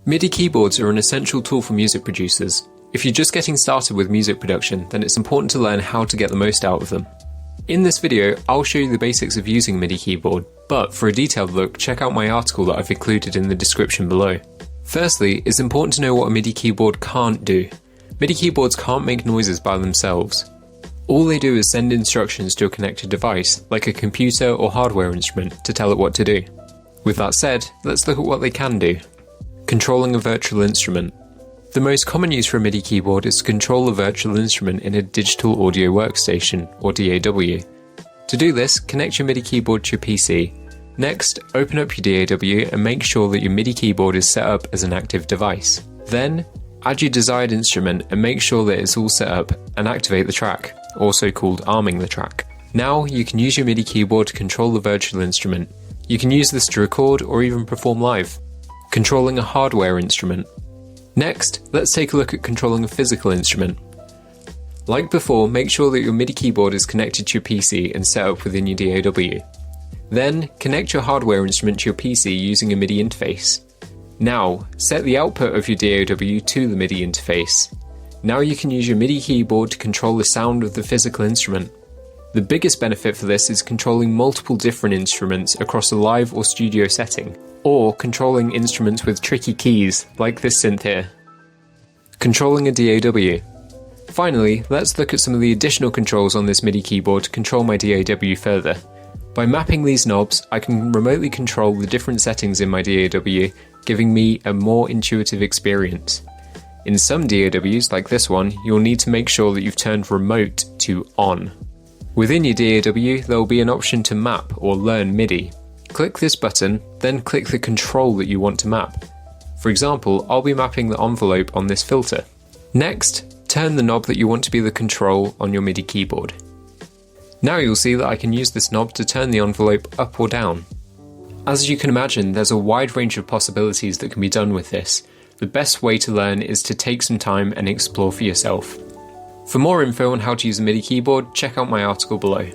MIDI keyboards are an essential tool for music producers. If you're just getting started with music production, then it's important to learn how to get the most out of them. In this video, I'll show you the basics of using a MIDI keyboard, but for a detailed look, check out my article that I've included in the description below. Firstly, it's important to know what a MIDI keyboard can't do. MIDI keyboards can't make noises by themselves. All they do is send instructions to a connected device, like a computer or hardware instrument, to tell it what to do. With that said, let's look at what they can do. Controlling a virtual instrument. The most common use for a MIDI keyboard is to control a virtual instrument in a digital audio workstation, or DAW. To do this, connect your MIDI keyboard to your PC. Next, open up your DAW and make sure that your MIDI keyboard is set up as an active device. Then, add your desired instrument and make sure that it's all set up and activate the track, also called arming the track. Now, you can use your MIDI keyboard to control the virtual instrument. You can use this to record or even perform live. Controlling a hardware instrument. Next, let's take a look at controlling a physical instrument. Like before, make sure that your MIDI keyboard is connected to your PC and set up within your DAW. Then, connect your hardware instrument to your PC using a MIDI interface. Now, set the output of your DAW to the MIDI interface. Now you can use your MIDI keyboard to control the sound of the physical instrument. The biggest benefit for this is controlling multiple different instruments across a live or studio setting, or controlling instruments with tricky keys, like this synth here. Controlling a DAW. Finally, let's look at some of the additional controls on this MIDI keyboard to control my DAW further. By mapping these knobs, I can remotely control the different settings in my DAW, giving me a more intuitive experience. In some DAWs, like this one, you'll need to make sure that you've turned remote to on. Within your DAW, there will be an option to map or learn MIDI. Click this button, then click the control that you want to map. For example, I'll be mapping the envelope on this filter. Next, turn the knob that you want to be the control on your MIDI keyboard. Now you'll see that I can use this knob to turn the envelope up or down. As you can imagine, there's a wide range of possibilities that can be done with this. The best way to learn is to take some time and explore for yourself. For more info on how to use a MIDI keyboard, check out my article below.